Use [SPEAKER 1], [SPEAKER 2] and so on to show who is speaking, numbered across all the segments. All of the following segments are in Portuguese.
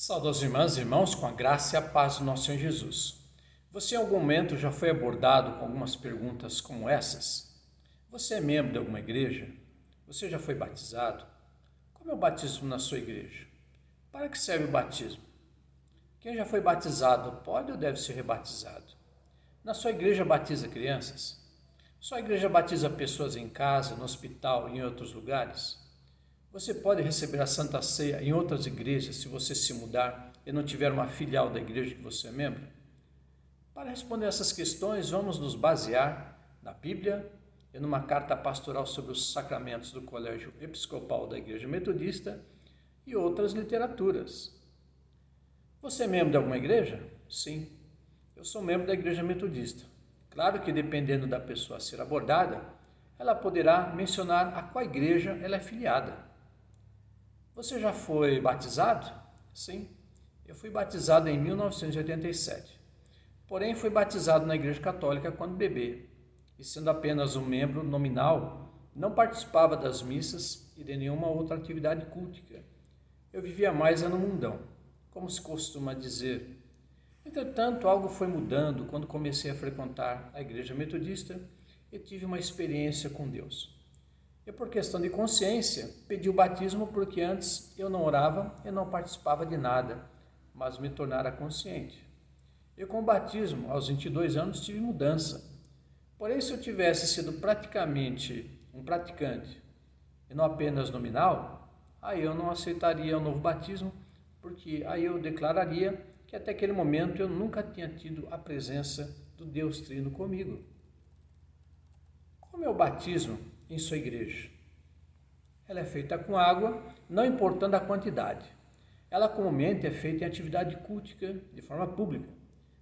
[SPEAKER 1] Saudações irmãs e irmãos, com a graça e a paz do nosso Senhor Jesus. Você em algum momento já foi abordado com algumas perguntas como essas? Você é membro de alguma igreja? Você já foi batizado? Como é o batismo na sua igreja? Para que serve o batismo? Quem já foi batizado pode ou deve ser rebatizado? Na sua igreja batiza crianças? Sua igreja batiza pessoas em casa, no hospital e em outros lugares? Você pode receber a Santa Ceia em outras igrejas se você se mudar e não tiver uma filial da igreja que você é membro? Para responder essas questões, vamos nos basear na Bíblia e numa carta pastoral sobre os sacramentos do Colégio Episcopal da Igreja Metodista e outras literaturas. Você é membro de alguma igreja? Sim, eu sou membro da Igreja Metodista. Claro que dependendo da pessoa a ser abordada, ela poderá mencionar a qual igreja ela é filiada. Você já foi batizado? Sim, eu fui batizado em 1987. Porém, fui batizado na Igreja Católica quando bebê, e sendo apenas um membro nominal, não participava das missas e de nenhuma outra atividade cultica. Eu vivia mais no mundão, como se costuma dizer. Entretanto, algo foi mudando quando comecei a frequentar a Igreja Metodista e tive uma experiência com Deus. E por questão de consciência, pedi o batismo porque antes eu não orava e não participava de nada, mas me tornara consciente. E com o batismo, aos 22 anos, tive mudança. Porém, se eu tivesse sido praticamente um praticante e não apenas nominal, aí eu não aceitaria o novo batismo, porque aí eu declararia que até aquele momento eu nunca tinha tido a presença do Deus Trino comigo. Como é o batismo em sua igreja? Ela é feita com água, não importando a quantidade. Ela comumente é feita em atividade cultica de forma pública.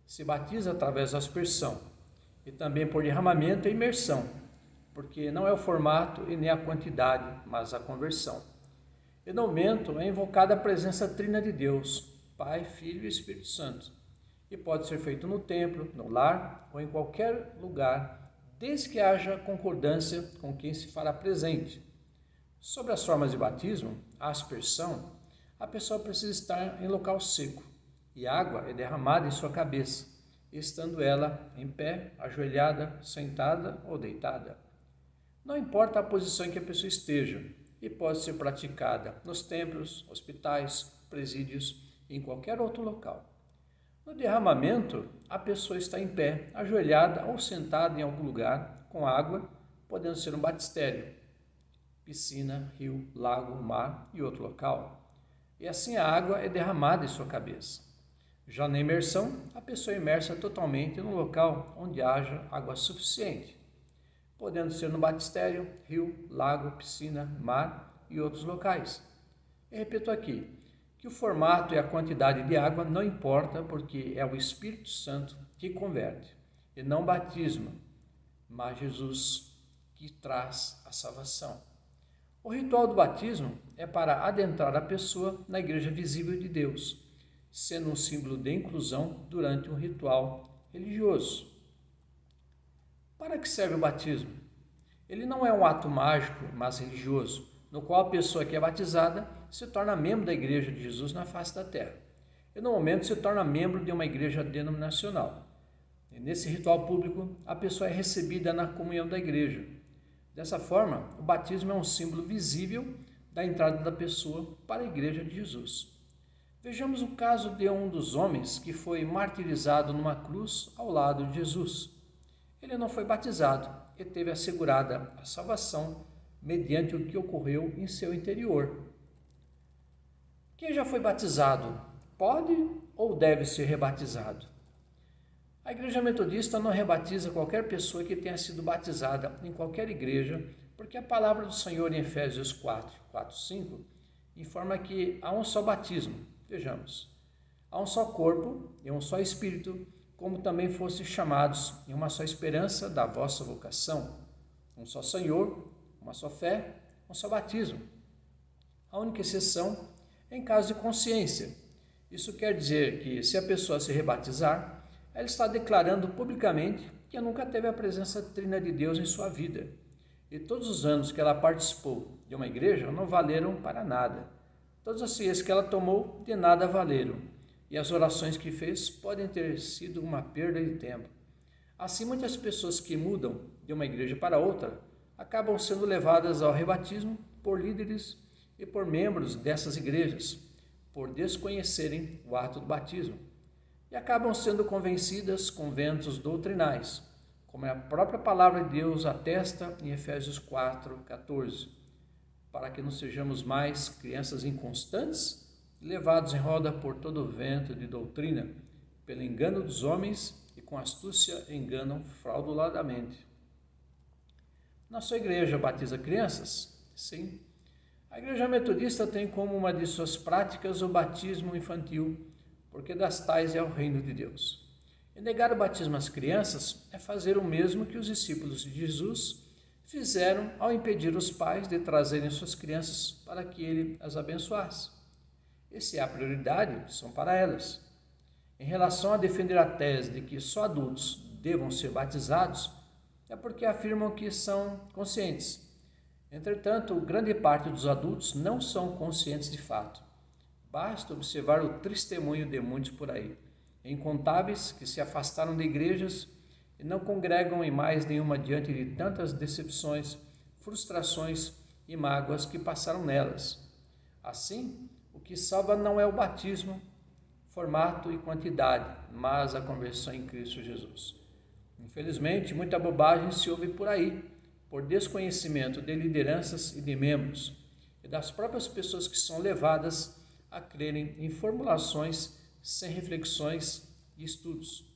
[SPEAKER 1] Se batiza através da aspersão e também por derramamento e imersão, porque não é o formato e nem a quantidade, mas a conversão. E no momento é invocada a presença trina de Deus, Pai, Filho e Espírito Santo, e pode ser feito no templo, no lar ou em qualquer lugar, desde que haja concordância com quem se fará presente. Sobre as formas de batismo, a aspersão, a pessoa precisa estar em local seco e água é derramada em sua cabeça, estando ela em pé, ajoelhada, sentada ou deitada. Não importa a posição em que a pessoa esteja, e pode ser praticada nos templos, hospitais, presídios e em qualquer outro local. No derramamento, a pessoa está em pé, ajoelhada ou sentada em algum lugar com água, podendo ser um batistério, piscina, rio, lago, mar e outro local. E assim a água é derramada em sua cabeça. Já na imersão, a pessoa é imersa totalmente no local onde haja água suficiente, podendo ser no batistério, rio, lago, piscina, mar e outros locais. E repito aqui, que o formato e a quantidade de água não importa, porque é o Espírito Santo que converte, e não batismo, mas Jesus que traz a salvação. O ritual do batismo é para adentrar a pessoa na igreja visível de Deus, sendo um símbolo de inclusão durante um ritual religioso. Para que serve o batismo? Ele não é um ato mágico, mas religioso, no qual a pessoa que é batizada se torna membro da Igreja de Jesus na face da terra. E no momento se torna membro de uma igreja denominacional. E nesse ritual público, a pessoa é recebida na comunhão da igreja. Dessa forma, o batismo é um símbolo visível da entrada da pessoa para a Igreja de Jesus. Vejamos o caso de um dos homens que foi martirizado numa cruz ao lado de Jesus. Ele não foi batizado e teve assegurada a salvação mediante o que ocorreu em seu interior. Quem já foi batizado pode ou deve ser rebatizado? A Igreja Metodista não rebatiza qualquer pessoa que tenha sido batizada em qualquer igreja, porque a palavra do Senhor em Efésios 4:5 informa que há um só batismo. Vejamos, há um só corpo e um só Espírito, como também fossem chamados em uma só esperança da vossa vocação, um só Senhor, uma só fé, um só batismo. A única exceção é em caso de consciência. Isso quer dizer que, se a pessoa se rebatizar, ela está declarando publicamente que nunca teve a presença trina de Deus em sua vida. E todos os anos que ela participou de uma igreja não valeram para nada. todas as ceias que ela tomou de nada valeram, e as orações que fez podem ter sido uma perda de tempo. Assim, muitas pessoas que mudam de uma igreja para outra acabam sendo levadas ao rebatismo por líderes e por membros dessas igrejas, por desconhecerem o ato do batismo, e acabam sendo convencidas com ventos doutrinais, como a própria palavra de Deus atesta em Efésios 4:14, para que não sejamos mais crianças inconstantes, levados em roda por todo o vento de doutrina, pelo engano dos homens, e com astúcia enganam frauduladamente. Na sua igreja batiza crianças? Sim. A Igreja Metodista tem como uma de suas práticas o batismo infantil, porque das tais é o reino de Deus. E negar o batismo às crianças é fazer o mesmo que os discípulos de Jesus fizeram ao impedir os pais de trazerem suas crianças para que ele as abençoasse. E se há prioridade, são para elas. Em relação a defender a tese de que só adultos devam ser batizados, é porque afirmam que são conscientes. Entretanto, grande parte dos adultos não são conscientes de fato. Basta observar o testemunho de muitos por aí, incontáveis que se afastaram de igrejas e não congregam em mais nenhuma diante de tantas decepções, frustrações e mágoas que passaram nelas. Assim, o que salva não é o batismo, formato e quantidade, mas a conversão em Cristo Jesus. Infelizmente, muita bobagem se ouve por aí, por desconhecimento de lideranças e de membros, e das próprias pessoas que são levadas a crerem em formulações sem reflexões e estudos.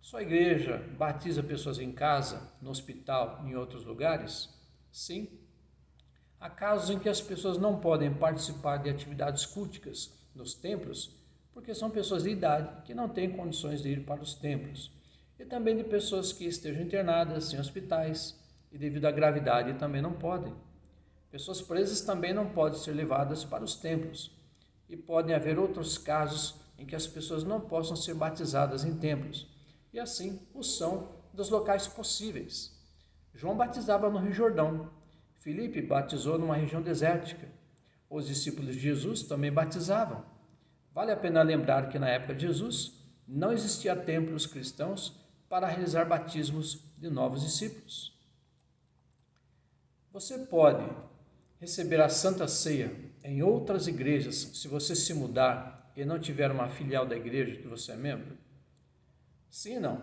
[SPEAKER 1] Sua igreja batiza pessoas em casa, no hospital e em outros lugares? Sim. Há casos em que as pessoas não podem participar de atividades culticas nos templos porque são pessoas de idade que não têm condições de ir para os templos, e também de pessoas que estejam internadas em hospitais e devido à gravidade também não podem. Pessoas presas também não podem ser levadas para os templos, e podem haver outros casos em que as pessoas não possam ser batizadas em templos, e assim o são dos locais possíveis. João batizava no Rio Jordão, Filipe batizou numa região desértica, os discípulos de Jesus também batizavam. Vale a pena lembrar que na época de Jesus não existia templos cristãos para realizar batismos de novos discípulos. Você pode receber a Santa Ceia em outras igrejas se você se mudar e não tiver uma filial da igreja que você é membro? Sim e não.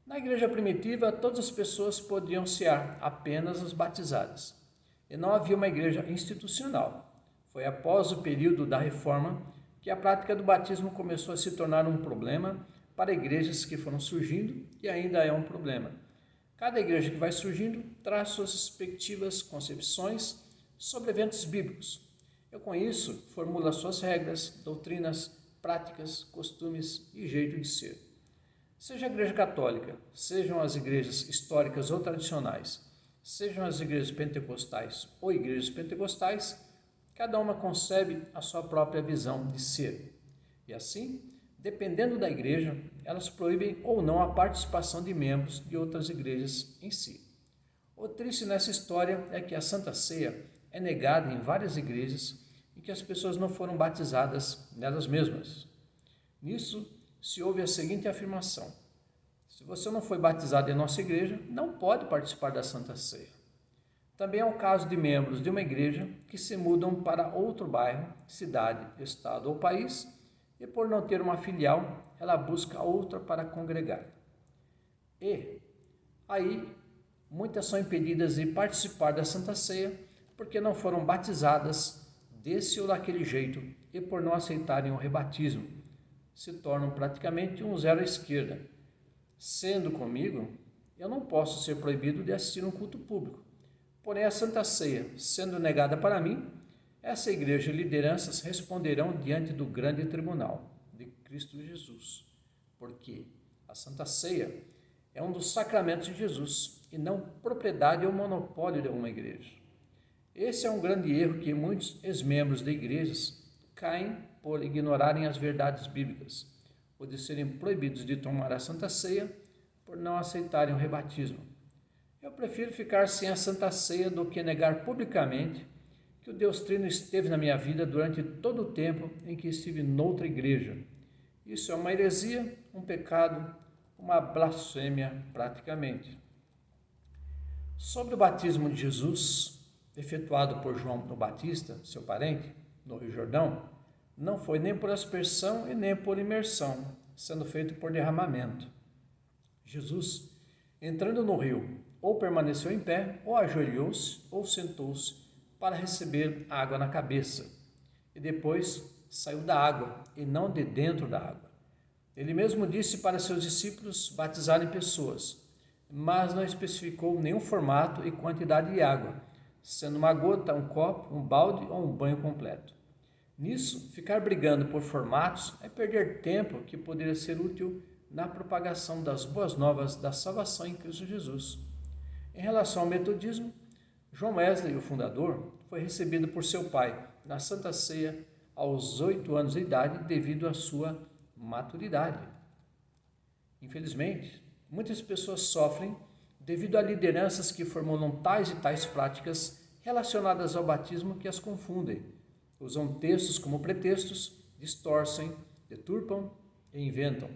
[SPEAKER 1] Na igreja primitiva, todas as pessoas podiam ser apenas as batizadas, e não havia uma igreja institucional. Foi após o período da Reforma que a prática do batismo começou a se tornar um problema para igrejas que foram surgindo, e ainda é um problema. Cada igreja que vai surgindo traz suas respectivas concepções sobre eventos bíblicos. E com isso, formula suas regras, doutrinas, práticas, costumes e jeito de ser. Seja a igreja católica, sejam as igrejas históricas ou tradicionais, sejam as igrejas pentecostais ou igrejas pentecostais, cada uma concebe a sua própria visão de ser. E assim, dependendo da igreja, elas proíbem ou não a participação de membros de outras igrejas em si. O triste nessa história é que a Santa Ceia é negada em várias igrejas em que as pessoas não foram batizadas nelas mesmas. Nisso, se ouve a seguinte afirmação: se você não foi batizado em nossa igreja, não pode participar da Santa Ceia. Também é o caso de membros de uma igreja que se mudam para outro bairro, cidade, estado ou país, e por não ter uma filial, ela busca outra para congregar. E aí, muitas são impedidas de participar da Santa Ceia porque não foram batizadas desse ou daquele jeito e por não aceitarem o rebatismo. Se tornam praticamente um zero à esquerda. Sendo comigo, eu não posso ser proibido de assistir um culto público. Porém, a Santa Ceia, sendo negada para mim, essa igreja e lideranças responderão diante do grande tribunal de Cristo Jesus, porque a Santa Ceia é um dos sacramentos de Jesus e não propriedade ou monopólio de alguma igreja. Esse é um grande erro que muitos ex-membros de igrejas caem por ignorarem as verdades bíblicas, ou de serem proibidos de tomar a Santa Ceia por não aceitarem o rebatismo. Eu prefiro ficar sem a Santa Ceia do que negar publicamente que o Deus Trino esteve na minha vida durante todo o tempo em que estive noutra igreja. Isso é uma heresia, um pecado, uma blasfêmia praticamente. Sobre o batismo de Jesus, efetuado por João o Batista, seu parente, no Rio Jordão, não foi nem por aspersão e nem por imersão, sendo feito por derramamento. Jesus, entrando no rio, ou permaneceu em pé, ou ajoelhou-se, ou sentou-se para receber água na cabeça, e depois saiu da água, e não de dentro da água. Ele mesmo disse para seus discípulos batizarem pessoas, mas não especificou nenhum formato e quantidade de água, sendo uma gota, um copo, um balde ou um banho completo. Nisso, ficar brigando por formatos é perder tempo que poderia ser útil na propagação das boas novas da salvação em Cristo Jesus. Em relação ao metodismo, John Wesley, o fundador, foi recebido por seu pai na Santa Ceia aos 8 anos de idade devido à sua maturidade. Infelizmente, muitas pessoas sofrem devido a lideranças que formulam tais e tais práticas relacionadas ao batismo que as confundem. Usam textos como pretextos, distorcem, deturpam e inventam.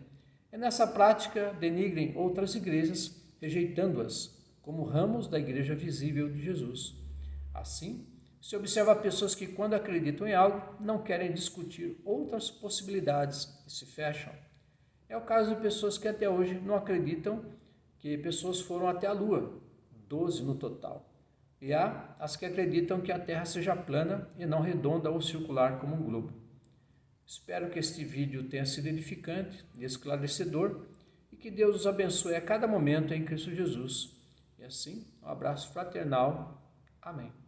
[SPEAKER 1] E nessa prática denigrem outras igrejas, rejeitando-as como ramos da igreja visível de Jesus. Assim, se observa pessoas que, quando acreditam em algo, não querem discutir outras possibilidades e se fecham. É o caso de pessoas que até hoje não acreditam que pessoas foram até a Lua, 12 no total. E há as que acreditam que a Terra seja plana e não redonda ou circular como um globo. Espero que este vídeo tenha sido edificante e esclarecedor e que Deus os abençoe a cada momento em Cristo Jesus. E assim, um abraço fraternal. Amém.